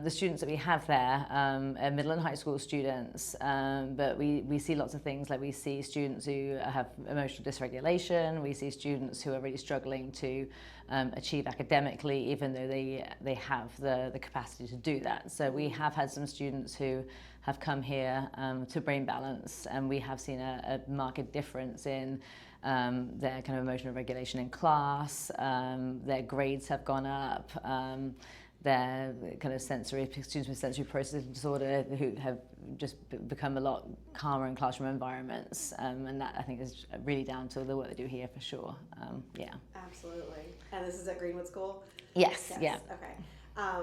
the students that we have there are middle and high school students, but we see lots of things. Like we see students who have emotional dysregulation. We see students who are really struggling to achieve academically, even though they have the capacity to do that. So we have had some students who have come here to Brain Balance, and we have seen a marked difference in their kind of emotional regulation in class. Their grades have gone up. Their kind of students with sensory processing disorder who have just become a lot calmer in classroom environments, and that I think is really down to the work they do here for sure. Yeah. Absolutely. And this is at Greenwood School? Yes. Yeah. Okay.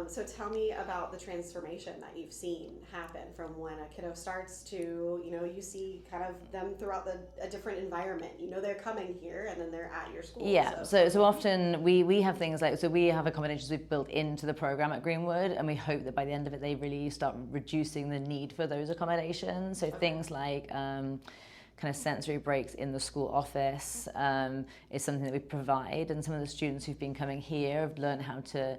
So tell me about the transformation that you've seen happen from when a kiddo starts to, you see kind of them throughout a different environment. They're coming here and then they're at your school. Yeah, so often we have things like, so we have accommodations we've built into the program at Greenwood, and we hope that by the end of it they really start reducing the need for those accommodations. So things like kind of sensory breaks in the school office is something that we provide, and some of the students who've been coming here have learned how to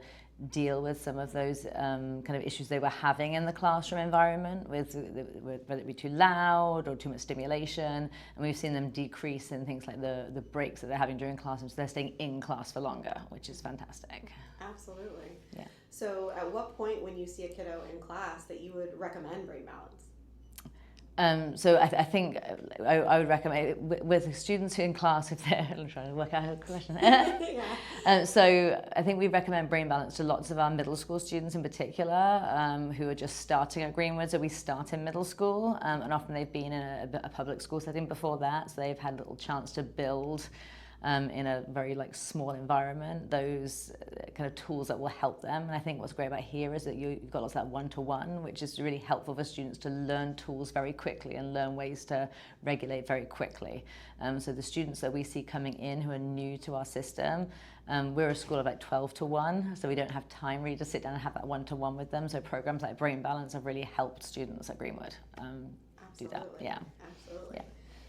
deal with some of those kind of issues they were having in the classroom environment, with whether it be too loud or too much stimulation, and we've seen them decrease in things like the breaks that they're having during classes. So they're staying in class for longer, which is fantastic. Absolutely. Yeah. So at what point when you see a kiddo in class that you would recommend Brain Balance? So I think I would recommend with students who in class, if they're I'm trying to work out a question. So I think we recommend Brain Balance to lots of our middle school students in particular, who are just starting at Greenwood. So we start in middle school, and often they've been in a public school setting before that, so they've had a little chance to build in a very small environment, those kind of tools that will help them. And I think what's great about here is that you've got lots of that one-to-one, which is really helpful for students to learn tools very quickly and learn ways to regulate very quickly. So the students that we see coming in who are new to our system, we're a school of 12 to 1, so we don't have time really to sit down and have that one-to-one with them. So programs like Brain Balance have really helped students at Greenwood do that. Yeah. Absolutely. Yeah.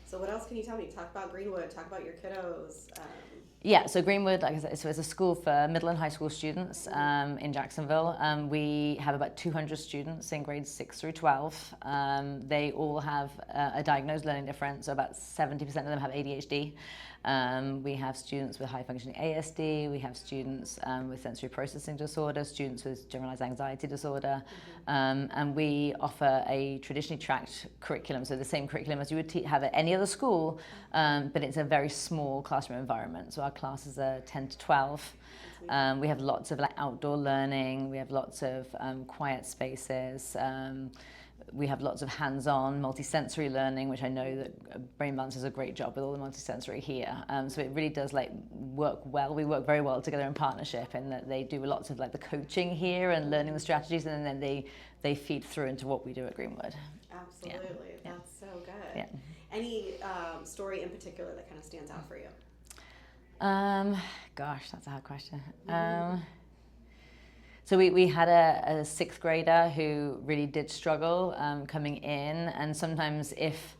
So what else can you tell me? Talk about Greenwood, talk about your kiddos. Yeah, so Greenwood, like I said, so it's a school for middle and high school students in Jacksonville. We have about 200 students in grades 6 through 12. They all have a diagnosed learning difference, so about 70% of them have ADHD. We have students with high functioning ASD, we have students with sensory processing disorder, students with generalized anxiety disorder, and we offer a traditionally tracked curriculum, so the same curriculum as you would have at any other school, but it's a very small classroom environment. So our classes are 10 to 12. We have lots of outdoor learning, we have lots of quiet spaces. We have lots of hands-on multisensory learning, which I know that Brain Balance does a great job with all the multisensory here. So it really does work well. We work very well together in partnership, in that they do lots of the coaching here and learning the strategies, and then they feed through into what we do at Greenwood. Absolutely. Yeah. That's so good. Yeah. Any story in particular that kind of stands out for you? Gosh, that's a hard question. So we had a sixth grader who really did struggle coming in, and sometimes if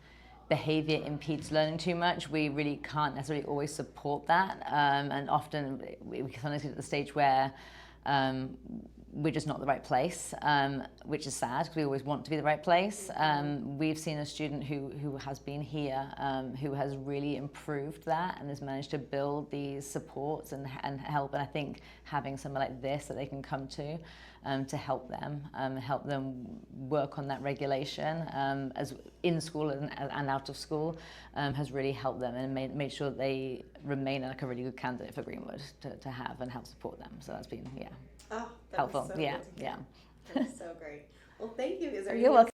behavior impedes learning too much, we really can't necessarily always support that, and often we sometimes get to the stage where we're just not the right place, which is sad because we always want to be the right place. We've seen a student who has been here who has really improved that and has managed to build these supports and help. And I think having someone like this that they can come to help them work on that regulation as in school and out of school has really helped them and made sure that they remain a really good candidate for Greenwood to have and help support them. So that's been helpful. So Yeah. That's so great. Well, thank you. You're welcome.